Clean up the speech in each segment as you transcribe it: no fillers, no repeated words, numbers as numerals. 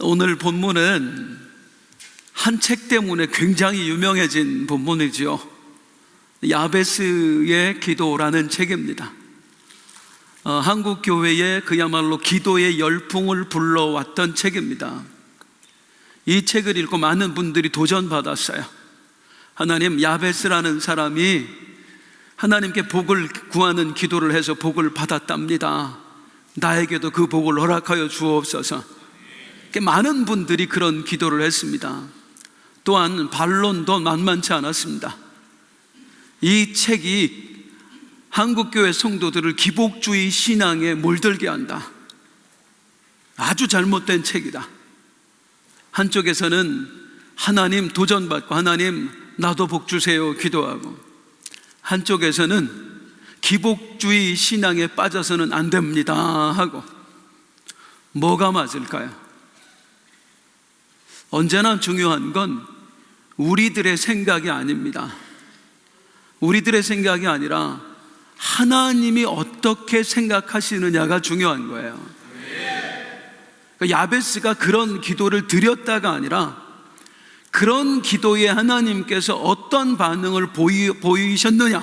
오늘 본문은 한 책 때문에 굉장히 유명해진 본문이지요. 야베스의 기도라는 책입니다. 한국 교회에 그야말로 기도의 열풍을 불러왔던 책입니다. 이 책을 읽고 많은 분들이 도전받았어요. 하나님, 야베스라는 사람이 하나님께 복을 구하는 기도를 해서 복을 받았답니다. 나에게도 그 복을 허락하여 주옵소서. 많은 분들이 그런 기도를 했습니다. 또한 반론도 만만치 않았습니다. 이 책이 한국교회 성도들을 기복주의 신앙에 몰들게 한다. 아주 잘못된 책이다. 한쪽에서는 하나님 도전받고 하나님 나도 복 주세요 기도하고, 한쪽에서는 기복주의 신앙에 빠져서는 안 됩니다 하고, 뭐가 맞을까요? 언제나 중요한 건 우리들의 생각이 아닙니다. 우리들의 생각이 아니라 하나님이 어떻게 생각하시느냐가 중요한 거예요. 야베스가 그런 기도를 드렸다가 아니라 그런 기도에 하나님께서 어떤 반응을 보이셨느냐,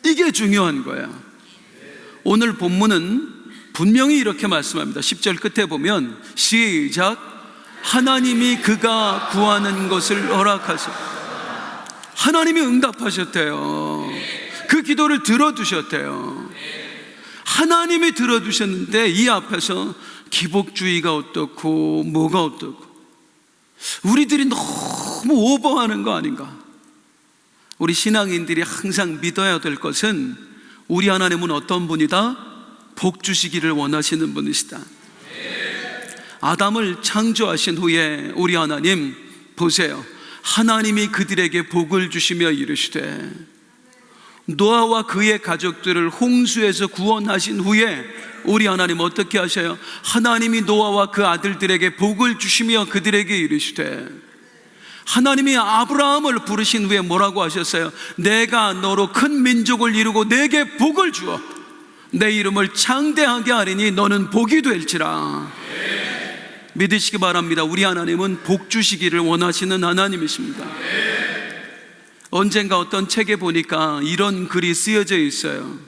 이게 중요한 거예요. 오늘 본문은 분명히 이렇게 말씀합니다. 10절 끝에 보면 시작, 하나님이 그가 구하는 것을 허락하셨. 하나님이 응답하셨대요. 그 기도를 들어주셨대요. 하나님이 들어주셨는데 이 앞에서 기복주의가 어떻고 뭐가 어떻고, 우리들이 너무 오버하는 거 아닌가? 우리 신앙인들이 항상 믿어야 될 것은 우리 하나님은 어떤 분이다? 복 주시기를 원하시는 분이시다. 아담을 창조하신 후에 우리 하나님 보세요. 하나님이 그들에게 복을 주시며 이르시되, 노아와 그의 가족들을 홍수에서 구원하신 후에 우리 하나님 어떻게 하셔요? 하나님이 노아와 그 아들들에게 복을 주시며 그들에게 이르시되, 하나님이 아브라함을 부르신 후에 뭐라고 하셨어요? 내가 너로 큰 민족을 이루고 내게 복을 주어 내 이름을 창대하게 하리니 너는 복이 될지라. 믿으시기 바랍니다. 우리 하나님은 복 주시기를 원하시는 하나님이십니다. 언젠가 어떤 책에 보니까 이런 글이 쓰여져 있어요.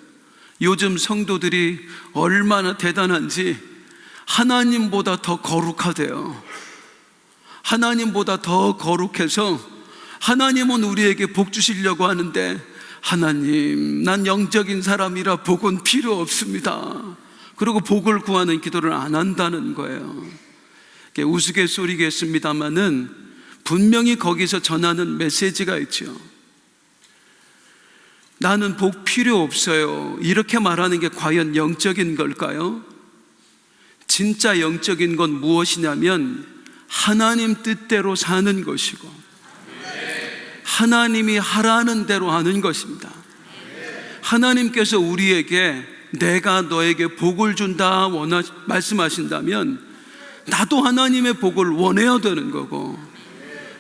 요즘 성도들이 얼마나 대단한지 하나님보다 더 거룩하대요. 하나님보다 더 거룩해서 하나님은 우리에게 복 주시려고 하는데, 하나님, 난 영적인 사람이라 복은 필요 없습니다. 그리고 복을 구하는 기도를 안 한다는 거예요. 우스갯소리겠습니다마는 분명히 거기서 전하는 메시지가 있죠. 나는 복 필요 없어요, 이렇게 말하는 게 과연 영적인 걸까요? 진짜 영적인 건 무엇이냐면 하나님 뜻대로 사는 것이고 하나님이 하라는 대로 하는 것입니다. 하나님께서 우리에게 내가 너에게 복을 준다 말씀하신다면 나도 하나님의 복을 원해야 되는 거고,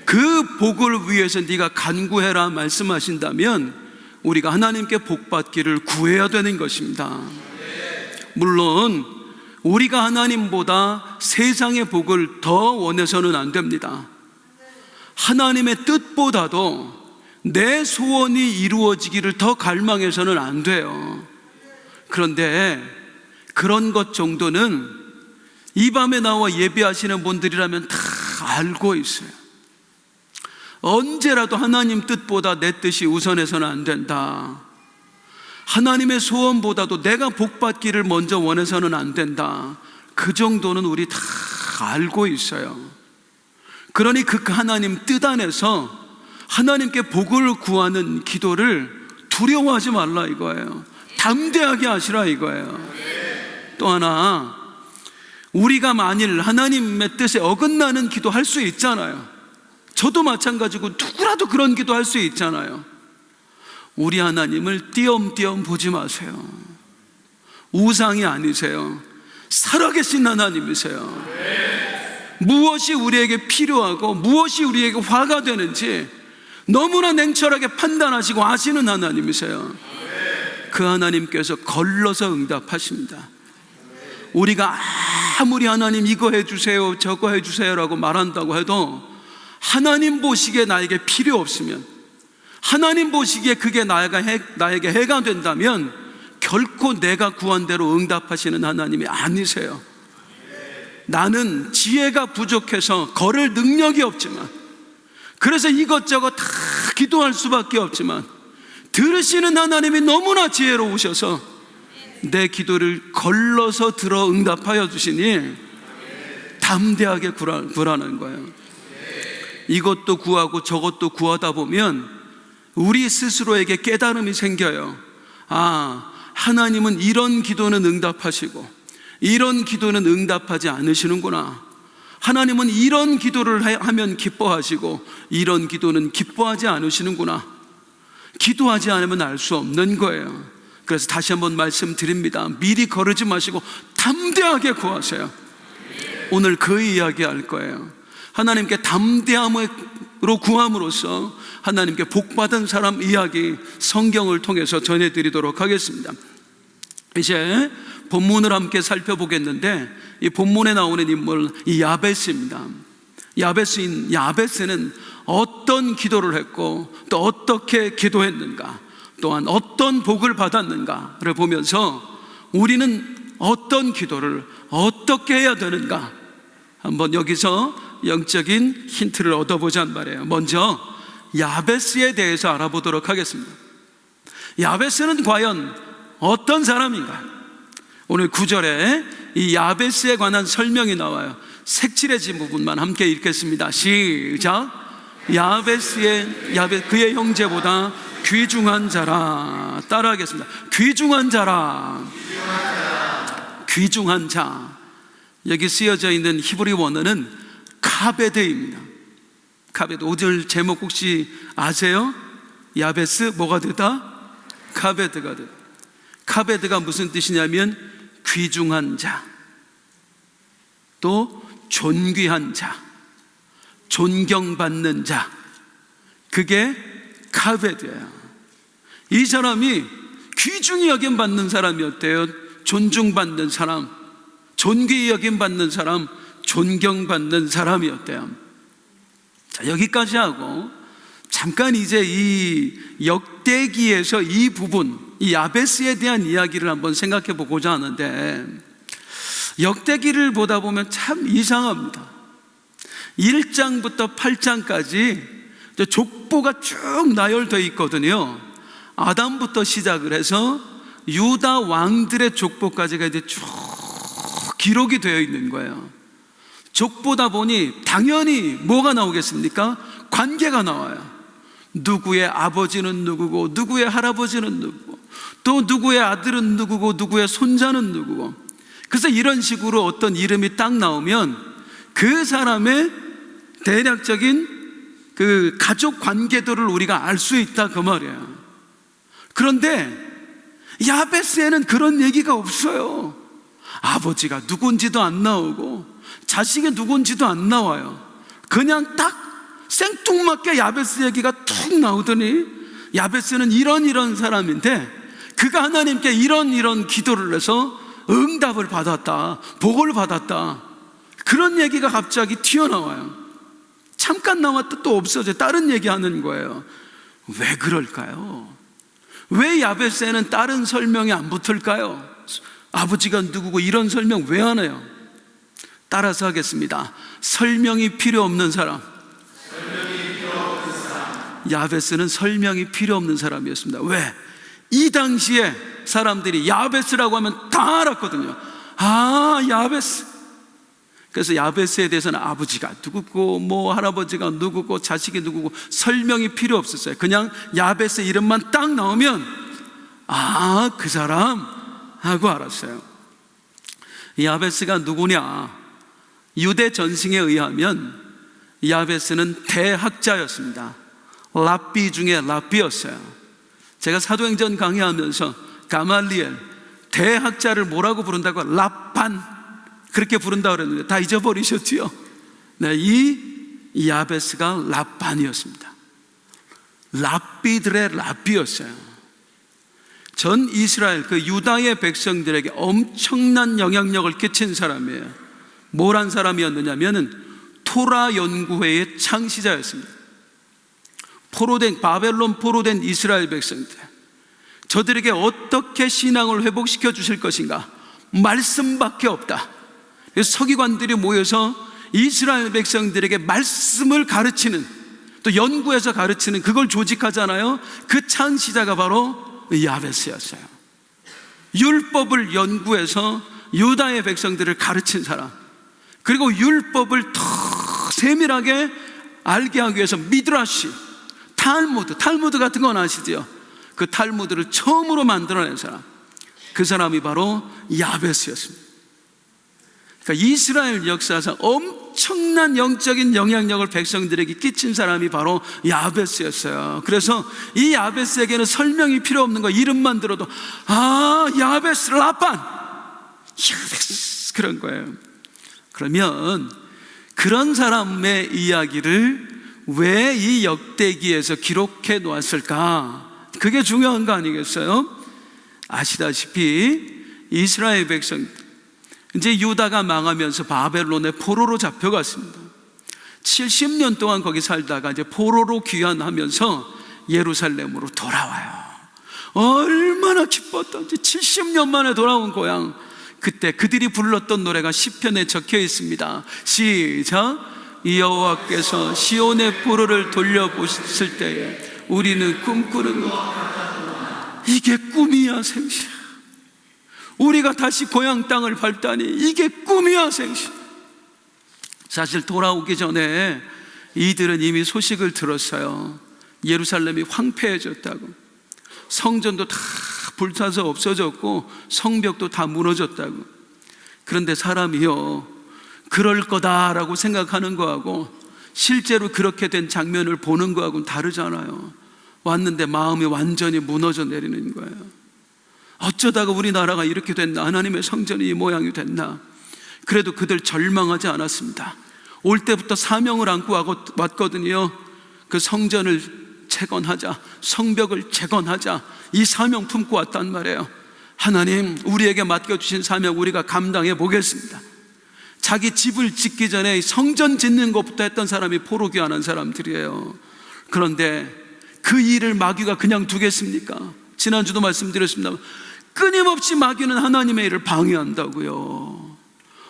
그 복을 위해서 네가 간구해라 말씀하신다면 우리가 하나님께 복 받기를 구해야 되는 것입니다. 물론 우리가 하나님보다 세상의 복을 더 원해서는 안 됩니다. 하나님의 뜻보다도 내 소원이 이루어지기를 더 갈망해서는 안 돼요. 그런데 그런 것 정도는 이 밤에 나와 예배하시는 분들이라면 다 알고 있어요. 언제라도 하나님 뜻보다 내 뜻이 우선해서는 안 된다. 하나님의 소원보다도 내가 복받기를 먼저 원해서는 안 된다. 그 정도는 우리 다 알고 있어요. 그러니 그 하나님 뜻 안에서 하나님께 복을 구하는 기도를 두려워하지 말라 이거예요. 담대하게 하시라 이거예요. 또 하나, 우리가 만일 하나님의 뜻에 어긋나는 기도 할 수 있잖아요. 저도 마찬가지고 누구라도 그런 기도 할 수 있잖아요. 우리 하나님을 띄엄띄엄 보지 마세요. 우상이 아니세요. 살아계신 하나님이세요. 무엇이 우리에게 필요하고 무엇이 우리에게 화가 되는지 너무나 냉철하게 판단하시고 아시는 하나님이세요. 그 하나님께서 걸러서 응답하십니다. 우리가 아무리 하나님 이거 해주세요 저거 해주세요라고 말한다고 해도 하나님 보시기에 나에게 필요 없으면, 하나님 보시기에 그게 나에게 해가 된다면 결코 내가 구한 대로 응답하시는 하나님이 아니세요. 나는 지혜가 부족해서 걸을 능력이 없지만, 그래서 이것저것 다 기도할 수밖에 없지만, 들으시는 하나님이 너무나 지혜로우셔서 내 기도를 걸러서 들어 응답하여 주시니 담대하게 구하는 거예요. 이것도 구하고 저것도 구하다 보면 우리 스스로에게 깨달음이 생겨요. 아, 하나님은 이런 기도는 응답하시고 이런 기도는 응답하지 않으시는구나. 하나님은 이런 기도를 하면 기뻐하시고 이런 기도는 기뻐하지 않으시는구나. 기도하지 않으면 알 수 없는 거예요. 그래서 다시 한번 말씀드립니다. 미리 거르지 마시고 담대하게 구하세요. 오늘 그 이야기 할 거예요. 하나님께 담대함으로 구함으로써 하나님께 복받은 사람 이야기 성경을 통해서 전해드리도록 하겠습니다. 이제 본문을 함께 살펴보겠는데, 이 본문에 나오는 인물 이 야베스입니다. 야베스인 야베스는 어떤 기도를 했고 또 어떻게 기도했는가, 또한 어떤 복을 받았는가를 보면서 우리는 어떤 기도를 어떻게 해야 되는가 한번 여기서 영적인 힌트를 얻어보자는 말이에요. 먼저 야베스에 대해서 알아보도록 하겠습니다. 야베스는 과연 어떤 사람인가? 오늘 9절에 이 야베스에 관한 설명이 나와요. 색칠해진 부분만 함께 읽겠습니다. 시작. 그의 형제보다 귀중한 자라. 따라하겠습니다. 귀중한 자라. 귀중한 자. 여기 쓰여져 있는 히브리 원어는 카베드입니다. 카베드. 오늘 제목 혹시 아세요? 야베스 뭐가 되다? 카베드가 되다. 카베드가 무슨 뜻이냐면 귀중한 자, 또 존귀한 자, 존경받는 자, 그게 카베드예요. 이 사람이 귀중히 여김받는 사람이었대요. 존중받는 사람, 존귀히 여김받는 사람, 존경받는 사람이었대요. 자, 여기까지 하고 잠깐 이제 이 역대기에서 이 부분, 이 야베스에 대한 이야기를 한번 생각해 보고자 하는데, 역대기를 보다 보면 참 이상합니다. 1장부터 8장까지 족보가 쭉 나열되어 있거든요. 아담부터 시작을 해서 유다 왕들의 족보까지가 이제 쭉 기록이 되어 있는 거예요. 족보다 보니 당연히 뭐가 나오겠습니까? 관계가 나와요. 누구의 아버지는 누구고, 누구의 할아버지는 누구고, 또 누구의 아들은 누구고, 누구의 손자는 누구고. 그래서 이런 식으로 어떤 이름이 딱 나오면 그 사람의 대략적인 그 가족 관계도를 우리가 알 수 있다, 그 말이에요. 그런데 야베스에는 그런 얘기가 없어요. 아버지가 누군지도 안 나오고 자식이 누군지도 안 나와요. 그냥 딱 생뚱맞게 야베스 얘기가 툭 나오더니 야베스는 이런 사람인데 그가 하나님께 이런 기도를 해서 응답을 받았다, 복을 받았다, 그런 얘기가 갑자기 튀어나와요. 잠깐 나왔다 또 없어져요. 다른 얘기하는 거예요. 왜 그럴까요? 왜 야베스에는 다른 설명이 안 붙을까요? 아버지가 누구고 이런 설명 왜 하나요? 따라서 하겠습니다. 설명이 필요 없는 사람. 야베스는 설명이 필요 없는 사람이었습니다. 왜? 이 당시에 사람들이 야베스라고 하면 다 알았거든요. 아, 야베스. 그래서 야베스에 대해서는 아버지가 누구고 뭐 할아버지가 누구고 자식이 누구고 설명이 필요 없었어요. 그냥 야베스 이름만 딱 나오면 아, 그 사람 하고 알았어요. 야베스가 누구냐? 유대 전승에 의하면 야베스는 대학자였습니다. 랍비 중에 랍비였어요. 제가 사도행전 강의하면서 가말리엘 대학자를 뭐라고 부른다고? 랍반, 그렇게 부른다고 그랬는데 다 잊어버리셨지요? 네, 이 야베스가 랍반이었습니다. 랍비들의 랍비였어요. 전 이스라엘 그 유다의 백성들에게 엄청난 영향력을 끼친 사람이에요. 뭘 한 사람이었느냐면은 토라 연구회의 창시자였습니다. 바벨론 포로된 이스라엘 백성들, 저들에게 어떻게 신앙을 회복시켜 주실 것인가? 말씀밖에 없다. 그래서 서기관들이 모여서 이스라엘 백성들에게 말씀을 가르치는, 또 연구해서 가르치는, 그걸 조직하잖아요. 그 창시자가 바로 야베스였어요. 율법을 연구해서 유다의 백성들을 가르친 사람, 그리고 율법을 더 세밀하게 알게 하기 위해서 미드라시, 탈무드 같은 건 아시죠? 그 탈무드를 처음으로 만들어낸 사람, 그 사람이 바로 야베스였습니다. 그러니까 이스라엘 역사상 엄청난 영적인 영향력을 백성들에게 끼친 사람이 바로 야베스였어요. 그래서 이 야베스에게는 설명이 필요 없는 거, 이름만 들어도 야베스 라판, 야베스, 그런 거예요. 그러면 그런 사람의 이야기를 왜 이 역대기에서 기록해 놓았을까? 그게 중요한 거 아니겠어요? 아시다시피 이스라엘 백성, 이제 유다가 망하면서 바벨론의 포로로 잡혀갔습니다. 70년 동안 거기 살다가 이제 포로로 귀환하면서 예루살렘으로 돌아와요. 얼마나 기뻤던지, 70년 만에 돌아온 고향. 그때 그들이 불렀던 노래가 시편에 적혀 있습니다. 시작. 여호와께서 시온의 포로를 돌려보실 때에 우리는 꿈꾸는 것, 이게 꿈이야 생시야. 우리가 다시 고향 땅을 밟다니 이게 꿈이야 생시. 사실 돌아오기 전에 이들은 이미 소식을 들었어요. 예루살렘이 황폐해졌다고, 성전도 다 불타서 없어졌고 성벽도 다 무너졌다고. 그런데 사람이요, 그럴 거다라고 생각하는 거하고 실제로 그렇게 된 장면을 보는 거하고는 다르잖아요. 왔는데 마음이 완전히 무너져 내리는 거예요. 어쩌다가 우리나라가 이렇게 됐나, 하나님의 성전이 이 모양이 됐나. 그래도 그들 절망하지 않았습니다. 올 때부터 사명을 안고 왔거든요. 그 성전을 재건하자, 성벽을 재건하자, 이 사명 품고 왔단 말이에요. 하나님, 우리에게 맡겨주신 사명 우리가 감당해 보겠습니다. 자기 집을 짓기 전에 성전 짓는 것부터 했던 사람이 포로 귀환한 사람들이에요. 그런데 그 일을 마귀가 그냥 두겠습니까? 지난주도 말씀드렸습니다. 끊임없이 마귀는 하나님의 일을 방해한다고요.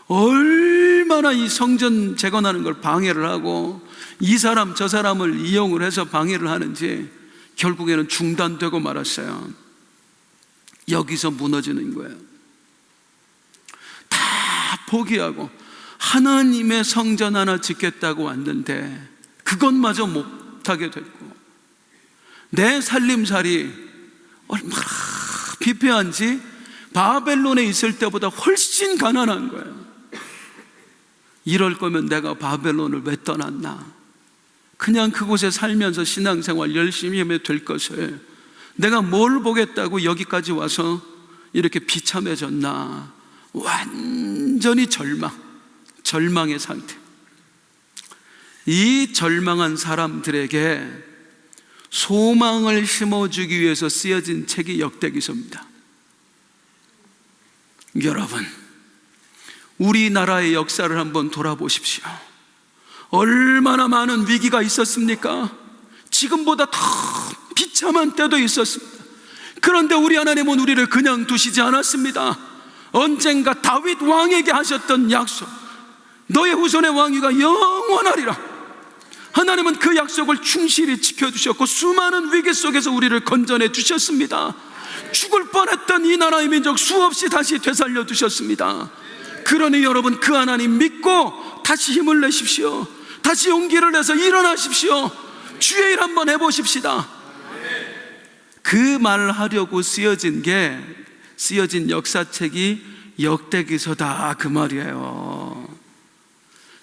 얼마나 이 성전 재건하는 걸 방해를 하고 이 사람 저 사람을 이용을 해서 방해를 하는지 결국에는 중단되고 말았어요. 여기서 무너지는 거예요. 다 포기하고 하나님의 성전 하나 짓겠다고 왔는데 그것마저 못하게 됐고, 내 살림살이 얼마나 피폐한지 바벨론에 있을 때보다 훨씬 가난한 거예요. 이럴 거면 내가 바벨론을 왜 떠났나? 그냥 그곳에 살면서 신앙생활 열심히 하면 될 것을 내가 뭘 보겠다고 여기까지 와서 이렇게 비참해졌나? 완전히 절망의 상태. 이 절망한 사람들에게 소망을 심어주기 위해서 쓰여진 책이 역대기서입니다. 여러분, 우리나라의 역사를 한번 돌아보십시오. 얼마나 많은 위기가 있었습니까? 지금보다 더 비참한 때도 있었습니다. 그런데 우리 하나님은 우리를 그냥 두시지 않았습니다. 언젠가 다윗 왕에게 하셨던 약속, 너의 후손의 왕위가 영원하리라. 하나님은 그 약속을 충실히 지켜주셨고 수많은 위기 속에서 우리를 건져내 주셨습니다. 죽을 뻔했던 이 나라의 민족 수없이 다시 되살려 주셨습니다. 그러니 여러분, 그 하나님 믿고 다시 힘을 내십시오. 다시 용기를 내서 일어나십시오. 주의 일 한번 해보십시다. 그 말을 하려고 쓰여진 역사책이 역대기서다, 그 말이에요.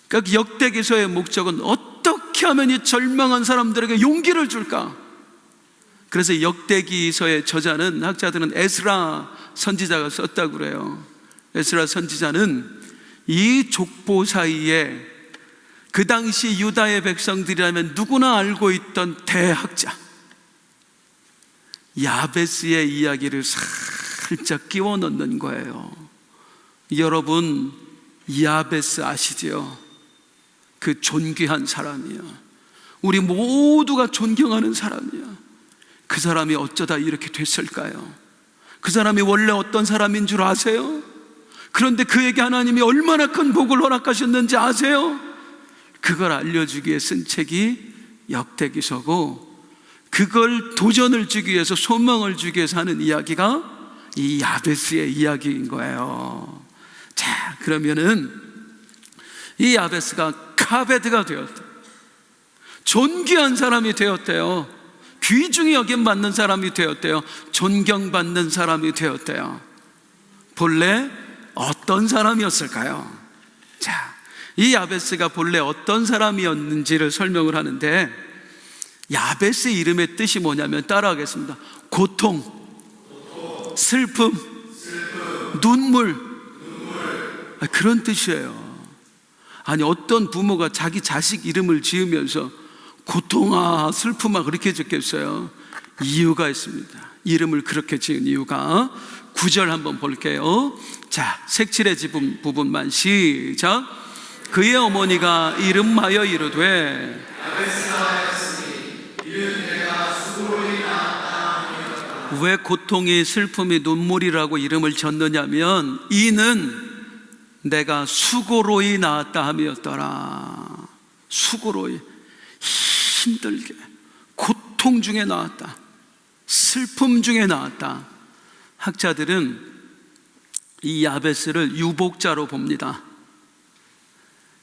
그러니까 역대기서의 목적은 어떻게 하면 이 절망한 사람들에게 용기를 줄까? 그래서 역대기서의 저자는, 학자들은 에스라 선지자가 썼다고 그래요. 에스라 선지자는 이 족보 사이에 그 당시 유다의 백성들이라면 누구나 알고 있던 대학자, 야베스의 이야기를 살짝 끼워 넣는 거예요. 여러분, 야베스 아시죠? 그 존귀한 사람이야. 우리 모두가 존경하는 사람이야. 그 사람이 어쩌다 이렇게 됐을까요? 그 사람이 원래 어떤 사람인 줄 아세요? 그런데 그에게 하나님이 얼마나 큰 복을 허락하셨는지 아세요? 그걸 알려주기 위해 쓴 책이 역대기서고, 그걸 도전을 주기 위해서, 소망을 주기 위해서 하는 이야기가 이 야베스의 이야기인 거예요. 자, 그러면은 이 야베스가 카베드가 되었다. 존귀한 사람이 되었대요. 귀중히 여김받는 사람이 되었대요. 존경받는 사람이 되었대요. 본래 어떤 사람이었을까요? 자, 이 야베스가 본래 어떤 사람이었는지를 설명을 하는데, 야베스 이름의 뜻이 뭐냐면, 따라하겠습니다. 고통, 슬픔, 눈물. 그런 뜻이에요. 아니, 어떤 부모가 자기 자식 이름을 지으면서 고통아, 슬픔아 그렇게 짓겠어요? 이유가 있습니다. 이름을 그렇게 지은 이유가. 9절 한번 볼게요. 자, 색칠의 부분만 시작. 그의 어머니가 이름하여 이르되, 왜 고통이, 슬픔이, 눈물이라고 이름을 졌느냐면, 이는 내가 수고로이 낳았다 함이었더라. 수고로이, 힘들게, 고통 중에 낳았다, 슬픔 중에 낳았다. 학자들은 이 야베스를 유복자로 봅니다.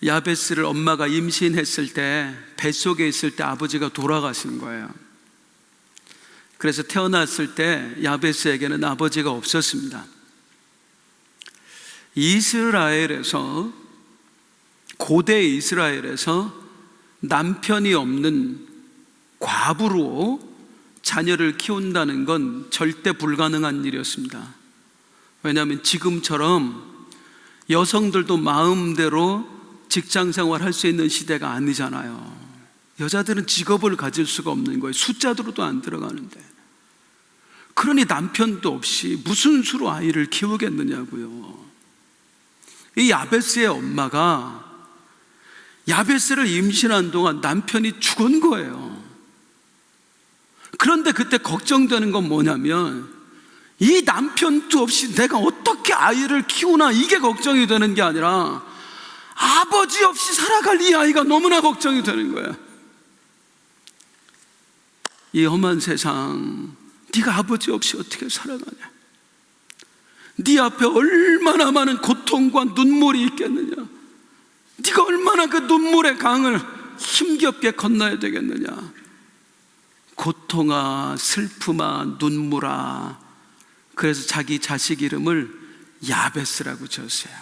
야베스를 엄마가 임신했을 때, 뱃속에 있을 때 아버지가 돌아가신 거예요. 그래서 태어났을 때 야베스에게는 아버지가 없었습니다. 이스라엘에서, 고대 이스라엘에서 남편이 없는 과부로 자녀를 키운다는 건 절대 불가능한 일이었습니다. 왜냐하면 지금처럼 여성들도 마음대로 직장생활 할 수 있는 시대가 아니잖아요. 여자들은 직업을 가질 수가 없는 거예요. 숫자들로도 안 들어가는데. 그러니 남편도 없이 무슨 수로 아이를 키우겠느냐고요. 이 야베스의 엄마가 야베스를 임신한 동안 남편이 죽은 거예요. 그런데 그때 걱정되는 건 뭐냐면, 이 남편도 없이 내가 어떻게 아이를 키우나, 이게 걱정이 되는 게 아니라 아버지 없이 살아갈 이 아이가 너무나 걱정이 되는 거야. 이 험한 세상, 네가 아버지 없이 어떻게 살아가냐? 네 앞에 얼마나 많은 고통과 눈물이 있겠느냐? 네가 얼마나 그 눈물의 강을 힘겹게 건너야 되겠느냐? 고통아, 슬픔아, 눈물아. 그래서 자기 자식 이름을 야베스라고 지었어요.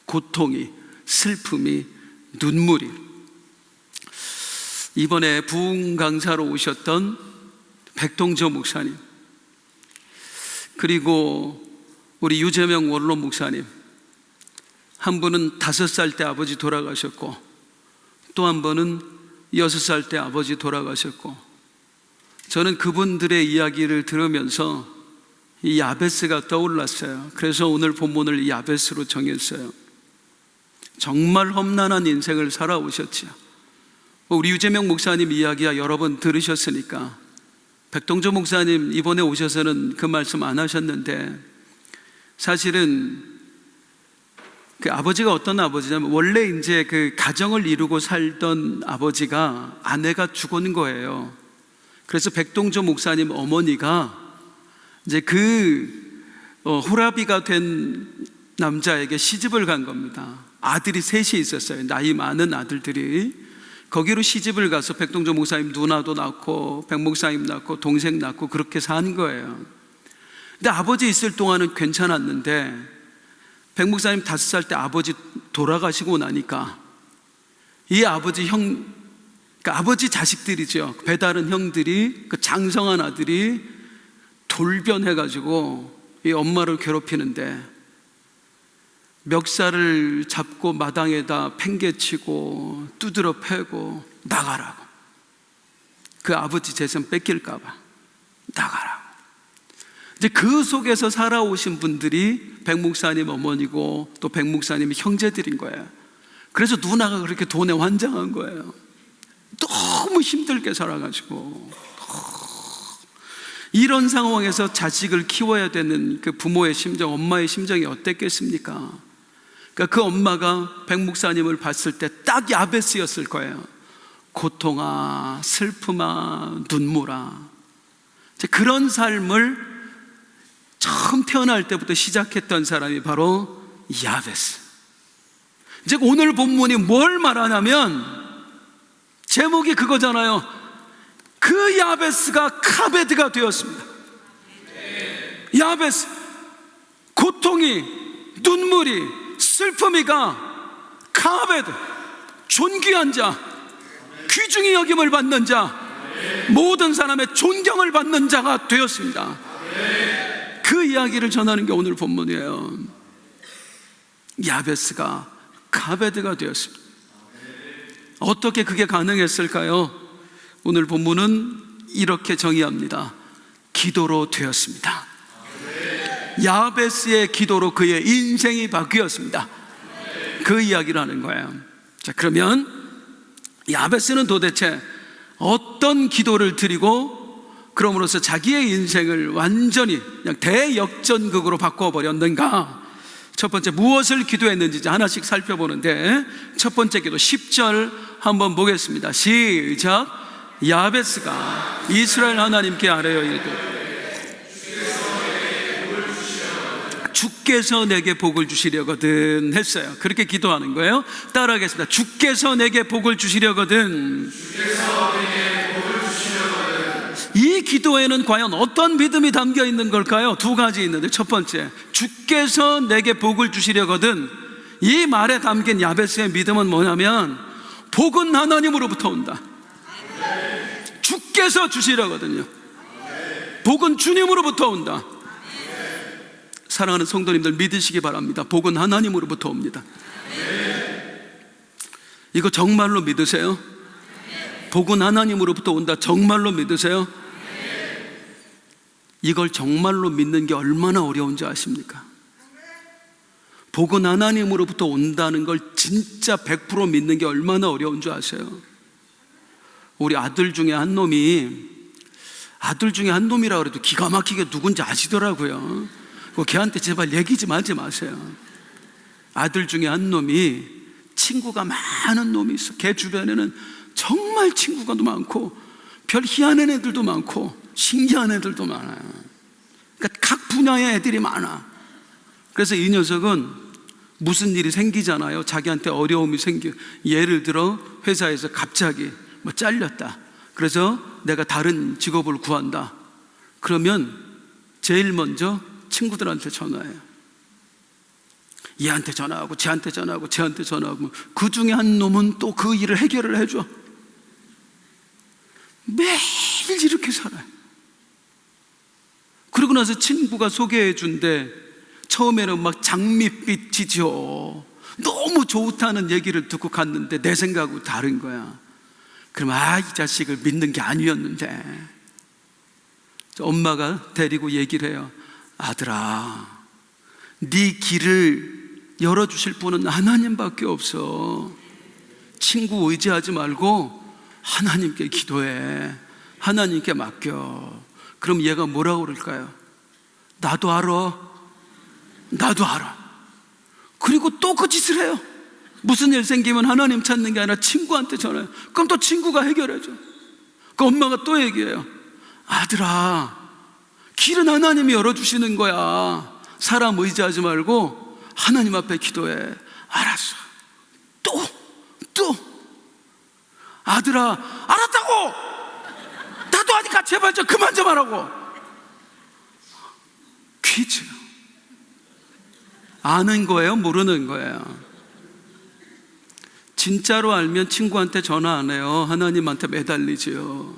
고통이, 슬픔이, 눈물이. 이번에 부흥 강사로 오셨던 백동조 목사님, 그리고 우리 유재명 원로 목사님, 한 분은 5살 때 아버지 돌아가셨고, 또 한 번은 6살 때 아버지 돌아가셨고, 저는 그분들의 이야기를 들으면서 이 야베스가 떠올랐어요. 그래서 오늘 본문을 이 야베스로 정했어요. 정말 험난한 인생을 살아오셨죠. 우리 유재명 목사님 이야기야 여러 번 들으셨으니까, 백동조 목사님 이번에 오셔서는 그 말씀 안 하셨는데, 사실은 그 아버지가 어떤 아버지냐면, 원래 이제 그 가정을 이루고 살던 아버지가 아내가 죽은 거예요. 그래서 백동조 목사님 어머니가 이제 호라비가 된 남자에게 시집을 간 겁니다. 아들이 셋이 있었어요. 나이 많은 아들들이. 거기로 시집을 가서 백동조 목사님 누나도 낳고, 백 목사님 낳고, 동생 낳고, 그렇게 산 거예요. 근데 아버지 있을 동안은 괜찮았는데, 백 목사님 5살 때 아버지 돌아가시고 나니까 이 아버지 그러니까 아버지 자식들이죠. 배다른 형들이, 그 장성한 아들이 돌변해가지고 이 엄마를 괴롭히는데, 멱살을 잡고 마당에다 팽개치고 두드러 패고 나가라고. 그 아버지 재산 뺏길까봐 나가라고. 이제 그 속에서 살아오신 분들이 백 목사님 어머니고 또 백 목사님의 형제들인 거예요. 그래서 누나가 그렇게 돈에 환장한 거예요. 너무 힘들게 살아가지고. 이런 상황에서 자식을 키워야 되는 그 부모의 심정, 엄마의 심정이 어땠겠습니까? 그러니까 그 엄마가 백 목사님을 봤을 때 딱 야베스였을 거예요. 고통아, 슬픔아, 눈물아. 그런 삶을 처음 태어날 때부터 시작했던 사람이 바로 야베스. 이제 오늘 본문이 뭘 말하냐면 제목이 그거잖아요. 그 야베스가 카베드가 되었습니다. 야베스, 고통이, 눈물이, 슬픔이가 카베드, 존귀한 자, 귀중히 여김을 받는 자, 모든 사람의 존경을 받는 자가 되었습니다. 그 이야기를 전하는 게 오늘 본문이에요. 야베스가 카베드가 되었습니다. 어떻게 그게 가능했을까요? 오늘 본문은 이렇게 정의합니다. 기도로 되었습니다. 야베스의 기도로 그의 인생이 바뀌었습니다. 그 이야기를 하는 거예요. 자, 그러면 야베스는 도대체 어떤 기도를 드리고 그럼으로써 자기의 인생을 완전히 그냥 대역전극으로 바꿔버렸는가? 첫 번째, 무엇을 기도했는지 하나씩 살펴보는데, 첫 번째 기도 10절 한번 보겠습니다. 시작. 야베스가 이스라엘 하나님께 아뢰어 이르되 주께서 내게 복을 주시려거든 했어요. 그렇게 기도하는 거예요. 따라하겠습니다. 주께서 내게 복을 주시려거든. 이 기도에는 과연 어떤 믿음이 담겨 있는 걸까요? 두 가지 있는데, 첫 번째, 주께서 내게 복을 주시려거든. 이 말에 담긴 야베스의 믿음은 뭐냐면 복은 하나님으로부터 온다. 주께서 주시려거든요. 복은 주님으로부터 온다. 사랑하는 성도님들, 믿으시기 바랍니다. 복은 하나님으로부터 옵니다. 이거 정말로 믿으세요? 복은 하나님으로부터 온다. 정말로 믿으세요? 이걸 정말로 믿는 게 얼마나 어려운지 아십니까? 복은 하나님으로부터 온다는 걸 진짜 100% 믿는 게 얼마나 어려운 줄 아세요? 우리 아들 중에 한 놈이라고 해도 기가 막히게 누군지 아시더라고요. 걔한테 제발 얘기 좀 하지 마세요. 아들 중에 한 놈이 친구가 많은 놈이 있어. 걔 주변에는 정말 친구가 많고 별 희한한 애들도 많고 신기한 애들도 많아요. 그러니까 각 분야의 애들이 많아. 그래서 이 녀석은 무슨 일이 생기잖아요. 자기한테 어려움이 생겨. 예를 들어 회사에서 갑자기 잘렸다. 그래서 내가 다른 직업을 구한다. 그러면 제일 먼저 친구들한테 전화해요. 얘한테 전화하고 쟤한테 전화하고 쟤한테 전화하고, 그 중에 한 놈은 또 그 일을 해결을 해줘. 매일 이렇게 살아요. 그러고 나서 친구가 소개해 준대. 처음에는 막 장밋빛이죠. 너무 좋다는 얘기를 듣고 갔는데 내 생각하고 다른 거야. 그럼 이 자식을 믿는 게 아니었는데. 엄마가 데리고 얘기를 해요. 아들아, 네 길을 열어주실 분은 하나님밖에 없어. 친구 의지하지 말고 하나님께 기도해. 하나님께 맡겨. 그럼 얘가 뭐라고 그럴까요? 나도 알아. 그리고 또 그 짓을 해요. 무슨 일 생기면 하나님 찾는 게 아니라 친구한테 전화해요. 그럼 또 친구가 해결해줘. 그 엄마가 또 얘기해요. 아들아, 길은 하나님이 열어주시는 거야. 사람 의지하지 말고 하나님 앞에 기도해. 알았어. 또 아들아, 알았다고. 나도 하니까 제발 좀 그만 좀 하라고. 퀴즈. 아는 거예요? 모르는 거예요? 진짜로 알면 친구한테 전화 안 해요. 하나님한테 매달리지요.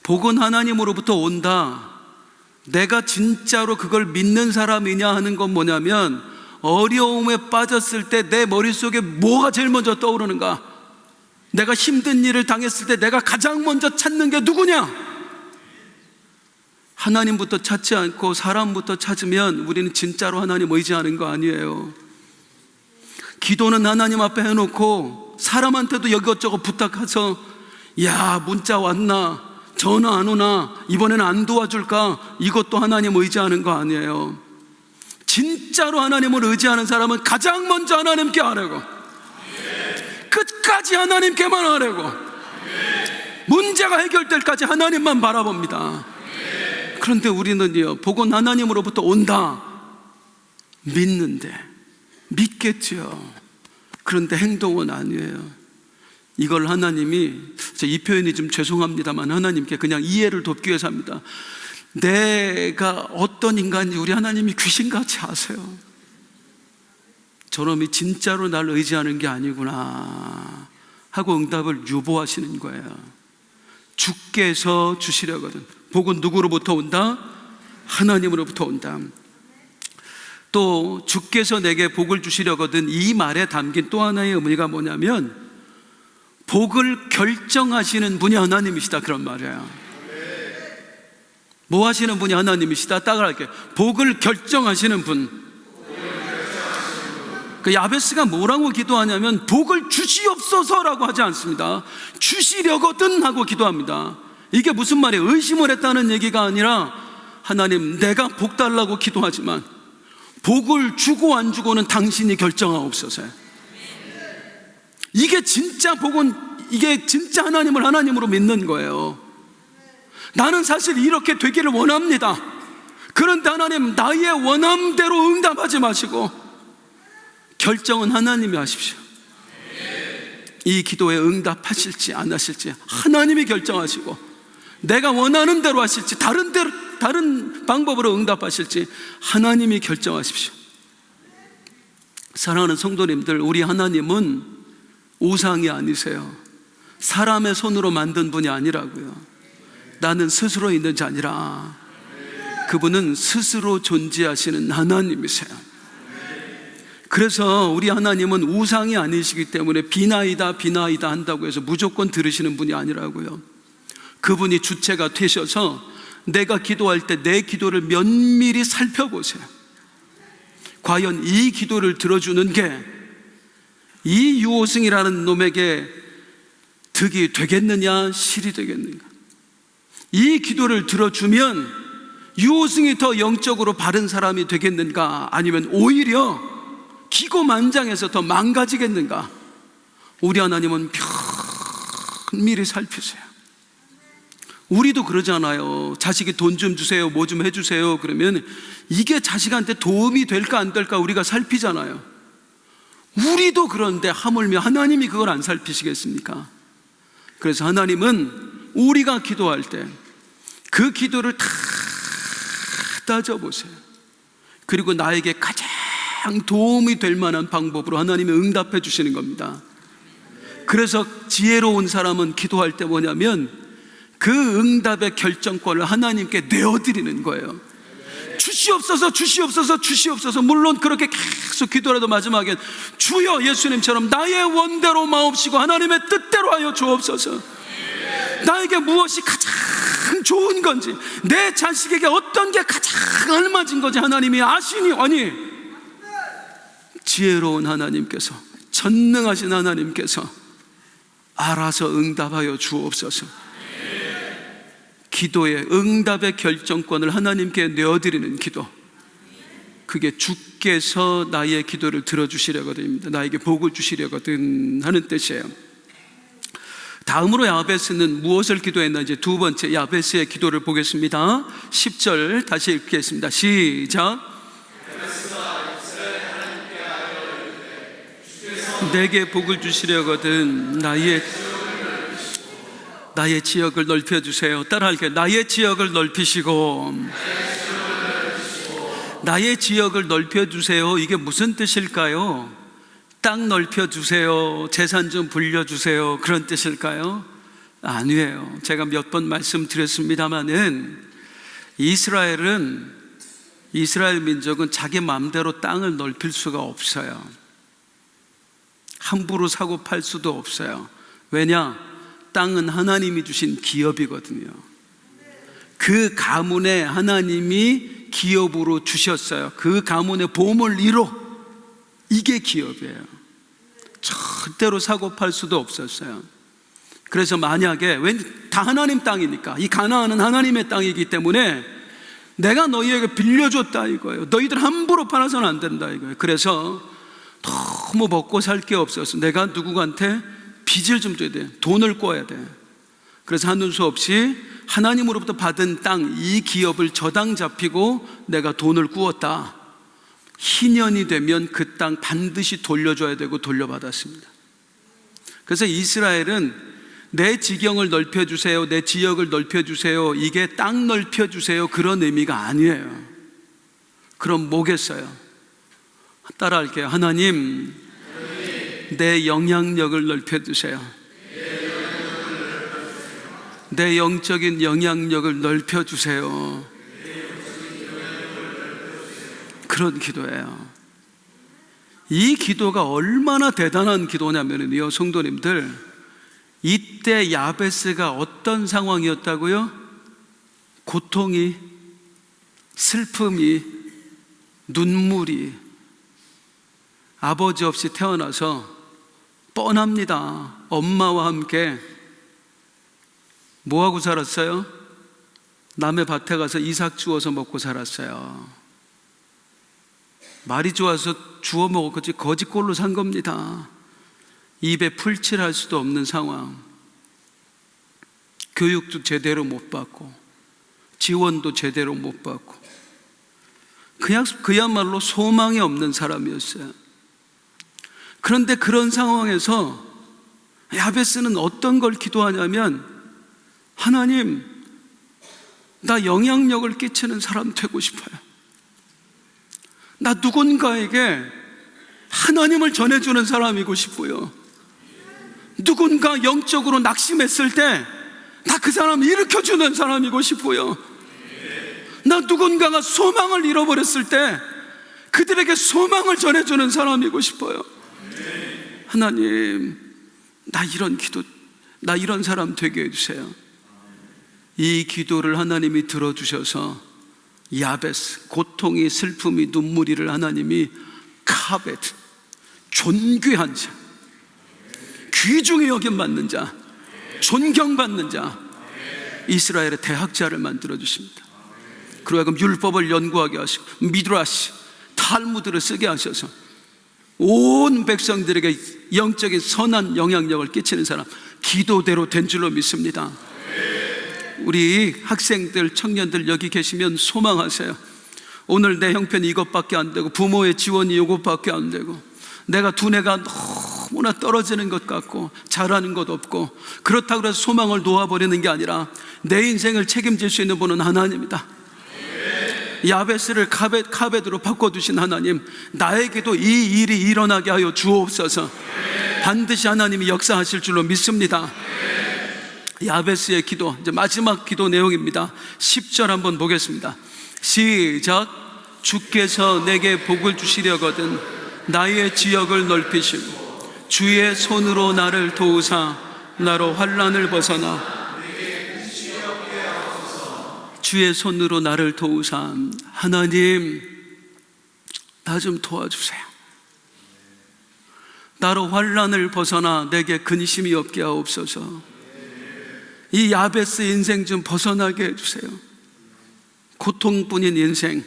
복은 하나님으로부터 온다. 내가 진짜로 그걸 믿는 사람이냐 하는 건 뭐냐면, 어려움에 빠졌을 때 내 머릿속에 뭐가 제일 먼저 떠오르는가? 내가 힘든 일을 당했을 때 내가 가장 먼저 찾는 게 누구냐? 하나님부터 찾지 않고 사람부터 찾으면 우리는 진짜로 하나님 의지하는 거 아니에요. 기도는 하나님 앞에 해놓고 사람한테도 이것저것 부탁해서 야 문자 왔나, 전화 안 오나, 이번에는 안 도와줄까, 이것도 하나님 의지하는 거 아니에요. 진짜로 하나님을 의지하는 사람은 가장 먼저 하나님께 하려고, 끝까지 하나님께만 하려고, 문제가 해결될 때까지 하나님만 바라봅니다. 그런데 우리는요, 복은 하나님으로부터 온다 믿는데, 믿겠죠. 그런데 행동은 아니에요. 이걸 하나님이, 이 표현이 좀 죄송합니다만 하나님께 그냥 이해를 돕기 위해서 합니다. 내가 어떤 인간인지 우리 하나님이 귀신같이 아세요. 저놈이 진짜로 날 의지하는 게 아니구나 하고 응답을 유보하시는 거예요. 주께서 주시려거든. 복은 누구로부터 온다? 하나님으로부터 온다. 또 주께서 내게 복을 주시려거든, 이 말에 담긴 또 하나의 의미가 뭐냐면 복을 결정하시는 분이 하나님이시다, 그런 말이에요. 뭐 하시는 분이 하나님이시다? 따라할게요. 복을 결정하시는 분. 그 야베스가 뭐라고 기도하냐면 복을 주시옵소서라고 하지 않습니다. 주시려거든 하고 기도합니다. 이게 무슨 말이에요? 의심을 했다는 얘기가 아니라 하나님, 내가 복 달라고 기도하지만 복을 주고 안 주고는 당신이 결정하옵소서. 이게 진짜 복은, 이게 진짜 하나님을 하나님으로 믿는 거예요. 나는 사실 이렇게 되기를 원합니다. 그런데 하나님, 나의 원함대로 응답하지 마시고 결정은 하나님이 하십시오. 이 기도에 응답하실지 안 하실지 하나님이 결정하시고, 내가 원하는 대로 하실지 다른 방법으로 응답하실지 하나님이 결정하십시오. 사랑하는 성도님들, 우리 하나님은 우상이 아니세요. 사람의 손으로 만든 분이 아니라고요. 나는 스스로 있는 자 아니라 그분은 스스로 존재하시는 하나님이세요. 그래서 우리 하나님은 우상이 아니시기 때문에 비나이다 비나이다 한다고 해서 무조건 들으시는 분이 아니라고요. 그분이 주체가 되셔서 내가 기도할 때 내 기도를 면밀히 살펴보세요. 과연 이 기도를 들어주는 게 이 유호승이라는 놈에게 득이 되겠느냐, 실이 되겠는가? 이 기도를 들어주면 유호승이 더 영적으로 바른 사람이 되겠는가, 아니면 오히려 기고만장해서 더 망가지겠는가? 우리 하나님은 면밀히 살피세요. 우리도 그러잖아요. 자식이 돈 좀 주세요, 뭐 좀 해주세요 그러면 이게 자식한테 도움이 될까 안 될까 우리가 살피잖아요. 우리도 그런데 하물며 하나님이 그걸 안 살피시겠습니까? 그래서 하나님은 우리가 기도할 때 그 기도를 다 따져보세요. 그리고 나에게 가장 도움이 될 만한 방법으로 하나님이 응답해 주시는 겁니다. 그래서 지혜로운 사람은 기도할 때 뭐냐면 그 응답의 결정권을 하나님께 내어드리는 거예요. 주시옵소서, 주시옵소서, 주시옵소서. 물론 그렇게 계속 기도라도 마지막엔 주여, 예수님처럼 나의 원대로 마옵시고 하나님의 뜻대로 하여 주옵소서. 나에게 무엇이 가장 좋은 건지, 내 자식에게 어떤 게 가장 알맞은 건지 하나님이 아시니, 아니, 지혜로운 하나님께서, 전능하신 하나님께서 알아서 응답하여 주옵소서. 기도의 응답의 결정권을 하나님께 내어드리는 기도, 그게 주께서 나의 기도를 들어주시려거든입니다. 나에게 복을 주시려거든 하는 뜻이에요. 다음으로 야베스는 무엇을 기도했는지 두 번째 야베스의 기도를 보겠습니다. 10절 다시 읽겠습니다. 시작. 내게 복을 주시려거든 나의 지역을 넓혀주세요. 따라할게요. 나의 지역을 넓히시고, 나의 지역을 넓혀주세요. 이게 무슨 뜻일까요? 땅 넓혀주세요, 재산 좀 불려주세요, 그런 뜻일까요? 아니에요. 제가 몇 번 말씀드렸습니다마는 이스라엘 민족은 자기 마음대로 땅을 넓힐 수가 없어요. 함부로 사고 팔 수도 없어요. 왜냐? 땅은 하나님이 주신 기업이거든요. 그 가문에 하나님이 기업으로 주셨어요. 그 가문의 보물 1호, 이게 기업이에요. 절대로 사고 팔 수도 없었어요. 그래서 만약에 다 하나님 땅이니까, 이 가나안은 하나님의 땅이기 때문에 내가 너희에게 빌려줬다 이거예요. 너희들 함부로 팔아서는 안 된다 이거예요. 그래서 너무 먹고 살 게 없어서 내가 누구한테 빚을 좀 줘야 돼. 돈을 꿔야 돼. 그래서 하는 수 없이 하나님으로부터 받은 땅, 이 기업을 저당 잡히고 내가 돈을 꾸었다. 희년이 되면 그 땅 반드시 돌려줘야 되고 돌려받았습니다. 그래서 이스라엘은 내 지경을 넓혀주세요, 내 지역을 넓혀주세요, 이게 땅 넓혀주세요, 그런 의미가 아니에요. 그럼 뭐겠어요? 따라할게요. 하나님, 내 영향력을 넓혀주세요. 내 영적인 영향력을 넓혀주세요. 그런 기도예요. 이 기도가 얼마나 대단한 기도냐면요, 성도님들, 이때 야베스가 어떤 상황이었다고요? 고통이, 슬픔이, 눈물이, 아버지 없이 태어나서 뻔합니다. 엄마와 함께 뭐하고 살았어요? 남의 밭에 가서 이삭 주워서 먹고 살았어요. 말이 좋아서 주워 먹었지 거짓골로 산 겁니다. 입에 풀칠할 수도 없는 상황. 교육도 제대로 못 받고 지원도 제대로 못 받고 그야말로 소망이 없는 사람이었어요. 그런데 그런 상황에서 야베스는 어떤 걸 기도하냐면, 하나님, 나 영향력을 끼치는 사람 되고 싶어요. 나 누군가에게 하나님을 전해주는 사람이고 싶고요. 누군가 영적으로 낙심했을 때 나 그 사람을 일으켜주는 사람이고 싶고요. 나 누군가가 소망을 잃어버렸을 때 그들에게 소망을 전해주는 사람이고 싶어요. 하나님, 나 이런 사람 되게 해주세요. 이 기도를 하나님이 들어주셔서 야베스, 고통이, 슬픔이, 눈물이를 하나님이 카베트, 존귀한 자, 귀중히 여김받는 자, 존경받는 자, 이스라엘의 대학자를 만들어 주십니다. 그리고 하여금 율법을 연구하게 하시고 미드라시, 탈무드를 쓰게 하셔서 온 백성들에게 영적인 선한 영향력을 끼치는 사람, 기도대로 된 줄로 믿습니다. 우리 학생들, 청년들 여기 계시면 소망하세요. 오늘 내 형편이 이것밖에 안 되고 부모의 지원이 이것밖에 안 되고 내가 두뇌가 너무나 떨어지는 것 같고 잘하는 것 없고, 그렇다고 해서 소망을 놓아버리는 게 아니라 내 인생을 책임질 수 있는 분은 하나님이다. 야베스를 카벳으로 바꿔두신 하나님, 나에게도 이 일이 일어나게 하여 주옵소서. 반드시 하나님이 역사하실 줄로 믿습니다. 야베스의 기도, 이제 마지막 기도 내용입니다. 10절 한번 보겠습니다. 시작. 주께서 내게 복을 주시려거든 나의 지역을 넓히시고 주의 손으로 나를 도우사 나로 환난을 벗어나, 주의 손으로 나를 도우사. 하나님, 나 좀 도와주세요. 나로 환난을 벗어나 내게 근심이 없게 하옵소서. 이 야베스 인생 좀 벗어나게 해주세요. 고통뿐인 인생,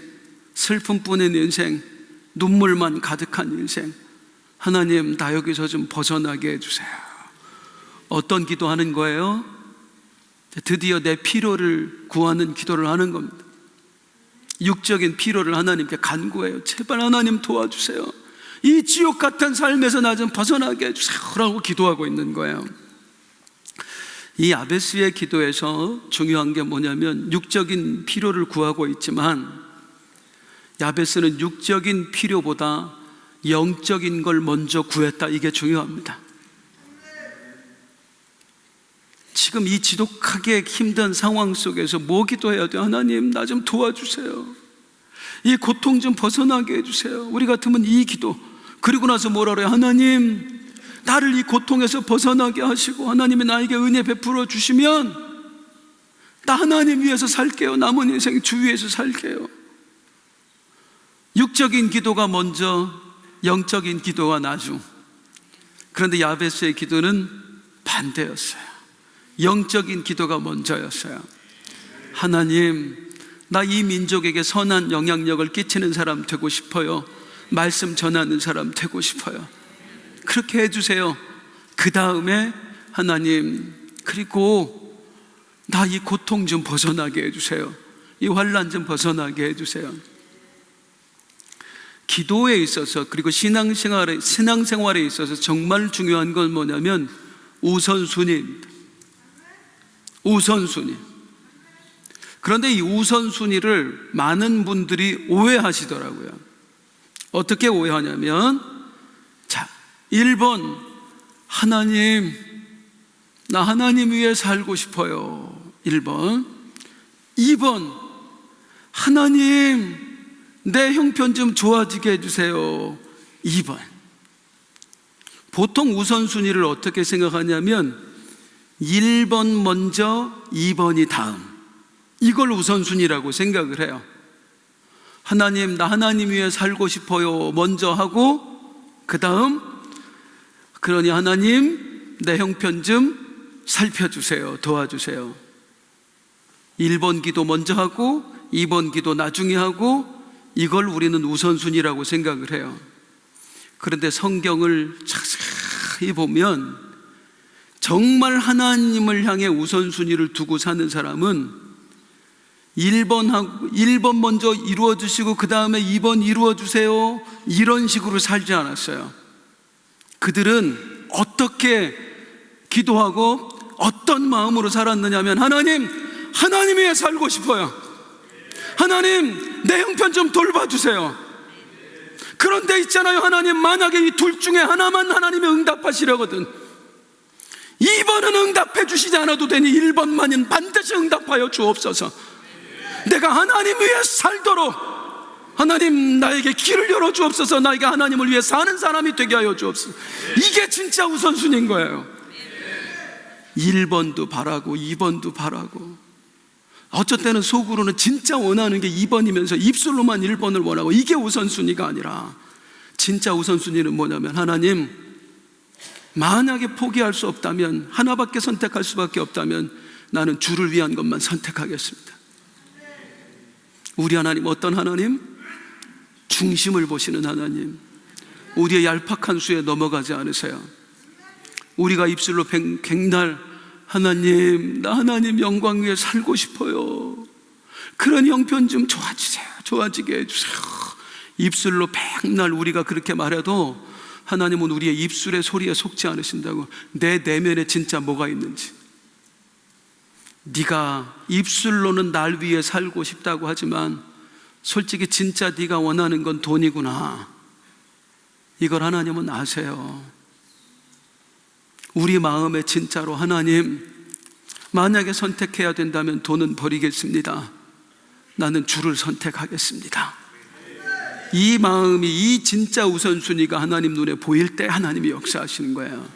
슬픔뿐인 인생, 눈물만 가득한 인생, 하나님 나 여기서 좀 벗어나게 해주세요. 어떤 기도하는 거예요? 드디어 내 필요를 구하는 기도를 하는 겁니다. 육적인 필요를 하나님께 간구해요. 제발 하나님 도와주세요. 이 지옥 같은 삶에서 나 좀 벗어나게 해주세요 라고 기도하고 있는 거예요. 이 야베스의 기도에서 중요한 게 뭐냐면, 육적인 필요를 구하고 있지만 야베스는 육적인 필요보다 영적인 걸 먼저 구했다. 이게 중요합니다. 지금 이 지독하게 힘든 상황 속에서 뭐 기도해야 돼요? 하나님 나 좀 도와주세요. 이 고통 좀 벗어나게 해주세요. 우리 같으면 이 기도, 그리고 나서 뭐라 그래요? 하나님 나를 이 고통에서 벗어나게 하시고 하나님이 나에게 은혜 베풀어 주시면 나 하나님 위해서 살게요. 남은 인생 주 위해서 살게요. 육적인 기도가 먼저, 영적인 기도가 나중. 그런데 야베스의 기도는 반대였어요. 영적인 기도가 먼저였어요. 하나님, 나 이 민족에게 선한 영향력을 끼치는 사람 되고 싶어요. 말씀 전하는 사람 되고 싶어요. 그렇게 해주세요. 그 다음에 하나님, 그리고 나 이 고통 좀 벗어나게 해주세요. 이 환난 좀 벗어나게 해주세요. 기도에 있어서, 그리고 신앙생활에 있어서 정말 중요한 건 뭐냐면 우선순위입니다. 우선순위. 그런데 이 우선순위를 많은 분들이 오해하시더라고요. 어떻게 오해하냐면, 자, 1번, 하나님, 나 하나님 위해 살고 싶어요. 1번. 2번, 하나님, 내 형편 좀 좋아지게 해주세요. 2번. 보통 우선순위를 어떻게 생각하냐면 1번 먼저, 2번이 다음. 이걸 우선순위라고 생각을 해요. 하나님, 나 하나님 위해 살고 싶어요 먼저 하고, 그 다음, 그러니 하나님, 내 형편 좀 살펴주세요. 도와주세요. 1번 기도 먼저 하고 2번 기도 나중에 하고, 이걸 우리는 우선순위라고 생각을 해요. 그런데 성경을 자세히 보면 정말 하나님을 향해 우선순위를 두고 사는 사람은 1번 먼저 이루어주시고 그 다음에 2번 이루어주세요, 이런 식으로 살지 않았어요. 그들은 어떻게 기도하고 어떤 마음으로 살았느냐면, 하나님 위해 살고 싶어요. 하나님, 내 형편 좀 돌봐주세요. 그런데 있잖아요, 하나님, 만약에 이 둘 중에 하나만 하나님이 응답하시려거든 2번은 응답해 주시지 않아도 되니 1번만은 반드시 응답하여 주옵소서. 내가 하나님 위해 살도록 하나님, 나에게 길을 열어 주옵소서. 나에게 하나님을 위해 사는 사람이 되게 하여 주옵소서. 이게 진짜 우선순위인 거예요. 1번도 바라고 2번도 바라고, 어쩔 때는 속으로는 진짜 원하는 게 2번이면서 입술로만 1번을 원하고, 이게 우선순위가 아니라 진짜 우선순위는 뭐냐면, 하나님, 만약에 포기할 수 없다면, 하나밖에 선택할 수밖에 없다면 나는 주를 위한 것만 선택하겠습니다. 우리 하나님 어떤 하나님? 중심을 보시는 하나님. 우리의 얄팍한 수에 넘어가지 않으세요. 우리가 입술로 백날 하나님, 나 하나님 영광 위에 살고 싶어요, 그런 형편 좀 좋아지게 해주세요, 입술로 백날 우리가 그렇게 말해도 하나님은 우리의 입술의 소리에 속지 않으신다고. 내 내면에 진짜 뭐가 있는지, 네가 입술로는 날 위해 살고 싶다고 하지만 솔직히 진짜 네가 원하는 건 돈이구나, 이걸 하나님은 아세요. 우리 마음에 진짜로, 하나님, 만약에 선택해야 된다면 돈은 버리겠습니다, 나는 주를 선택하겠습니다, 이 마음이, 이 진짜 우선순위가 하나님 눈에 보일 때 하나님이 역사하시는 거예요.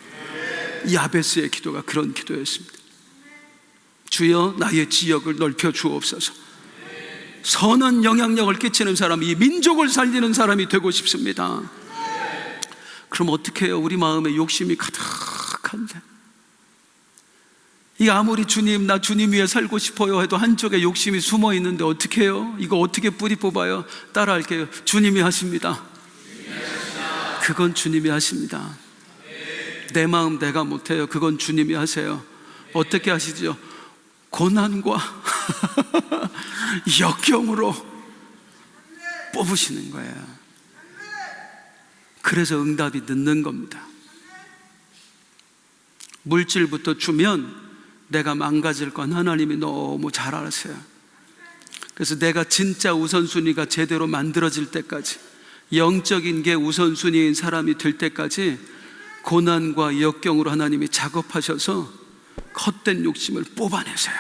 야베스의 기도가 그런 기도였습니다. 주여, 나의 지역을 넓혀 주옵소서. 선한 영향력을 끼치는 사람, 이 민족을 살리는 사람이 되고 싶습니다. 그럼 어떻게 해요? 우리 마음에 욕심이 가득한데, 이게 아무리 주님, 나 주님 위해 살고 싶어요 해도 한쪽에 욕심이 숨어 있는데 어떻게 해요? 이거 어떻게 뿌리 뽑아요? 따라할게요. 주님이 하십니다. 그건 주님이 하십니다. 내 마음 내가 못해요. 그건 주님이 하세요. 어떻게 하시죠? 고난과 역경으로 뽑으시는 거예요. 그래서 응답이 늦는 겁니다. 물질부터 주면 내가 망가질 건 하나님이 너무 잘 아세요. 그래서 내가 진짜 우선순위가 제대로 만들어질 때까지, 영적인 게 우선순위인 사람이 될 때까지 고난과 역경으로 하나님이 작업하셔서 헛된 욕심을 뽑아내세요.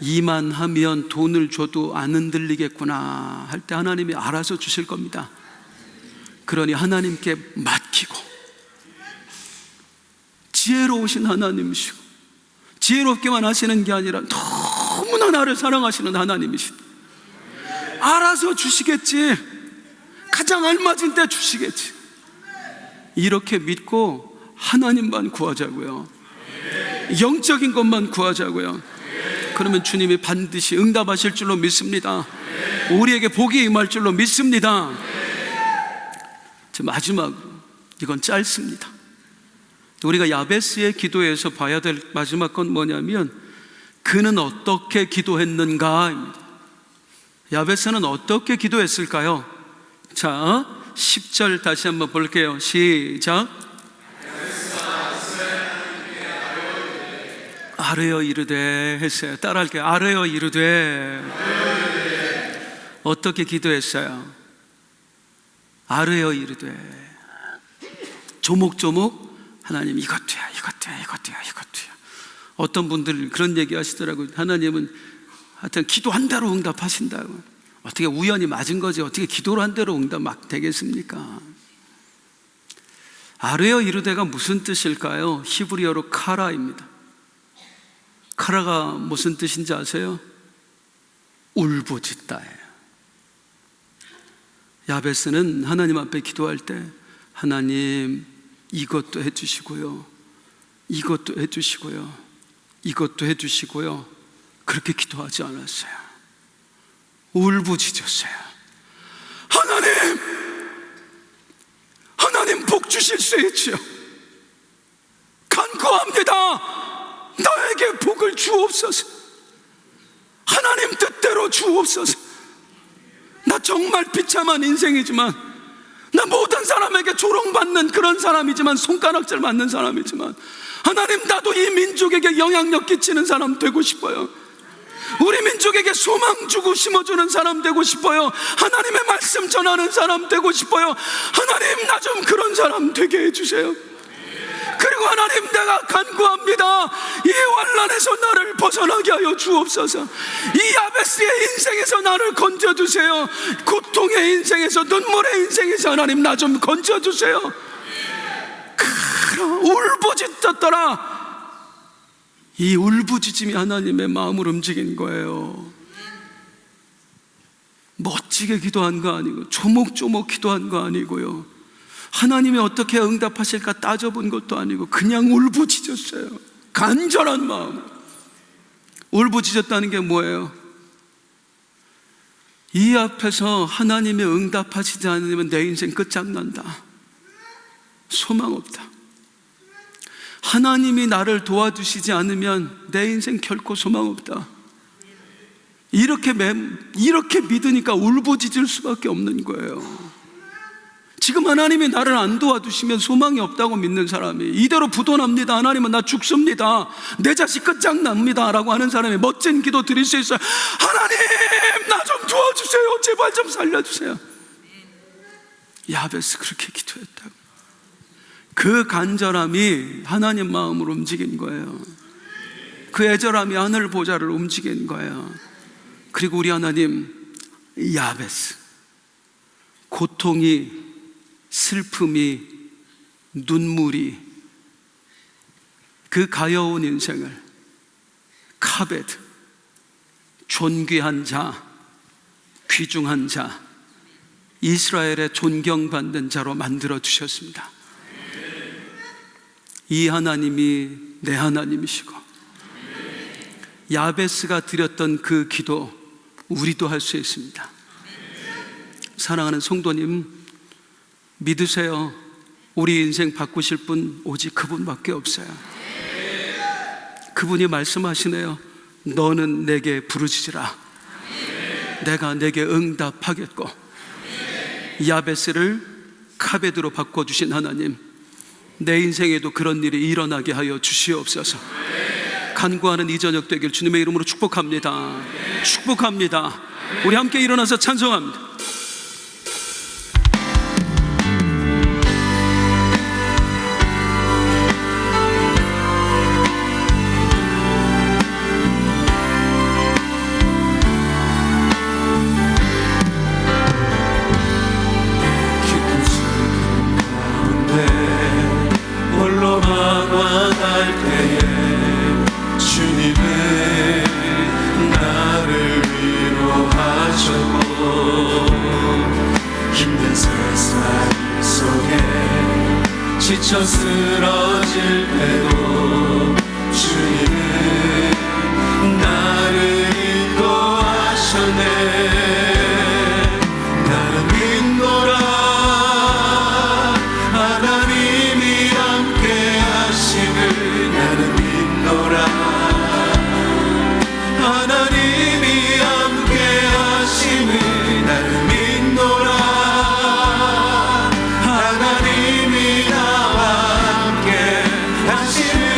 이만 하면 돈을 줘도 안 흔들리겠구나 할 때 하나님이 알아서 주실 겁니다. 그러니 하나님께 맡기고, 지혜로우신 하나님이시고 지혜롭게만 하시는 게 아니라 너무나 나를 사랑하시는 하나님이시다. 알아서 주시겠지. 가장 알맞은 때 주시겠지. 이렇게 믿고 하나님만 구하자고요. 영적인 것만 구하자고요. 그러면 주님이 반드시 응답하실 줄로 믿습니다. 우리에게 복이 임할 줄로 믿습니다. 마지막으로, 이건 짧습니다. 우리가 야베스의 기도에서 봐야 될 마지막 건 뭐냐면, 그는 어떻게 기도했는가입니다. 야베스는 어떻게 기도했을까요? 자, 10절 다시 한번 볼게요. 시작. 아뢰어 이르되 했어요. 따라할게요. 아뢰어 이르되. 어떻게 기도했어요? 아뢰어 이르되. 조목조목 하나님 이것도야, 이것도야, 이것도야, 이것도야. 어떤 분들 그런 얘기 하시더라고요. 하나님은 하여튼 기도한 대로 응답하신다고. 어떻게 우연히 맞은 거지 어떻게 기도를 한 대로 응답 막 되겠습니까? 아뢰어 이르되가 무슨 뜻일까요? 히브리어로 카라입니다. 카라가 무슨 뜻인지 아세요? 울부짖다예요. 야베스는 하나님 앞에 기도할 때 하나님 이것도 해주시고요, 이것도 해주시고요, 이것도 해주시고요, 그렇게 기도하지 않았어요. 울부짖었어요. 하나님 복 주실 수 있지요. 간구합니다. 나에게 복을 주옵소서. 하나님 뜻대로 주옵소서. 나 정말 비참한 인생이지만, 나 모든 사람에게 조롱받는 그런 사람이지만, 손가락질 맞는 사람이지만, 하나님 나도 이 민족에게 영향력 끼치는 사람 되고 싶어요. 우리 민족에게 소망 주고 심어주는 사람 되고 싶어요. 하나님의 말씀 전하는 사람 되고 싶어요. 하나님 나 좀 그런 사람 되게 해주세요. 그리고 하나님 내가 간구합니다. 이 환난에서 나를 벗어나게 하여 주옵소서. 이 야베스의 인생에서 나를 건져주세요. 고통의 인생에서, 눈물의 인생에서 하나님 나 좀 건져주세요. 울부짖었더라. 이 울부짖음이 하나님의 마음을 움직인 거예요. 멋지게 기도한 거 아니고, 조목조목 기도한 거 아니고요, 하나님이 어떻게 응답하실까 따져본 것도 아니고 그냥 울부짖었어요. 간절한 마음. 울부짖었다는 게 뭐예요? 이 앞에서 하나님이 응답하시지 않으면 내 인생 끝장난다, 소망 없다. 하나님이 나를 도와주시지 않으면 내 인생 결코 소망 없다. 이렇게 믿으니까 울부짖을 수밖에 없는 거예요. 지금 하나님이 나를 안 도와주시면 소망이 없다고 믿는 사람이, 이대로 부도납니다, 하나님은 나 죽습니다, 내 자식 끝장납니다 라고 하는 사람이 멋진 기도 드릴 수 있어요. 하나님 나 좀 도와주세요, 제발 좀 살려주세요. 야베스 그렇게 기도했다고. 그 간절함이 하나님 마음을 움직인 거예요. 그 애절함이 하늘 보좌를 움직인 거예요. 그리고 우리 하나님, 야베스, 고통이, 슬픔이, 눈물이, 그 가여운 인생을 카베드, 존귀한 자, 귀중한 자, 이스라엘의 존경받는 자로 만들어 주셨습니다. 이 하나님이 내 하나님이시고, 야베스가 드렸던 그 기도 우리도 할 수 있습니다. 사랑하는 성도님, 믿으세요. 우리 인생 바꾸실 분 오직 그분밖에 없어요. 그분이 말씀하시네요. 너는 내게 부르짖으라. 내가 내게 응답하겠고. 야베스를 카베드로 바꿔주신 하나님, 내 인생에도 그런 일이 일어나게 하여 주시옵소서. 간구하는 이 저녁 되길 주님의 이름으로 축복합니다. 축복합니다. 우리 함께 일어나서 찬송합니다. 홀로만 와갈 때에 하셨고 힘든 세상 속에 지쳐 쓰러질 때도 주님은 나를 인도하셨네. 나를 믿노라 하나님이 함께 하심을. 나를 믿노라 하나님이 함께 하심을. 나를 믿노라 하나님이 나와 함께 하심을.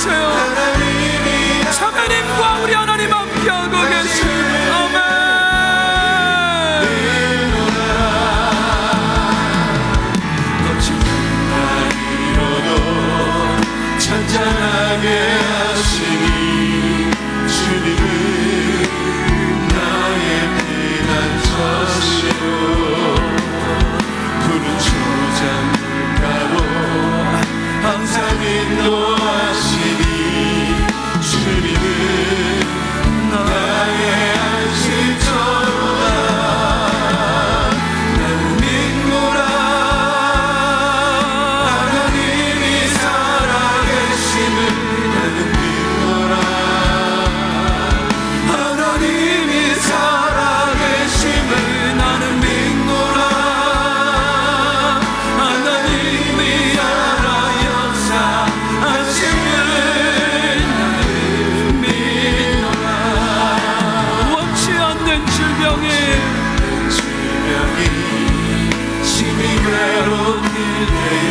주세요. 하나님과 우리 하나님 함께하고 계십니다. 아멘. 찬양하게 하시니 주님은 나의 피난처시요 푸른 초장물가로 항상 인도하시니 주님은 나의 안식처로다. 나는 믿노라 하나님이 살아계심을. 나는 믿노라 하나님이 살아계심을. 나는 믿노라 하나님이 알아 역사하심을. 나는 믿노라. 원치 않는 질병이 심히 괴롭힐 때에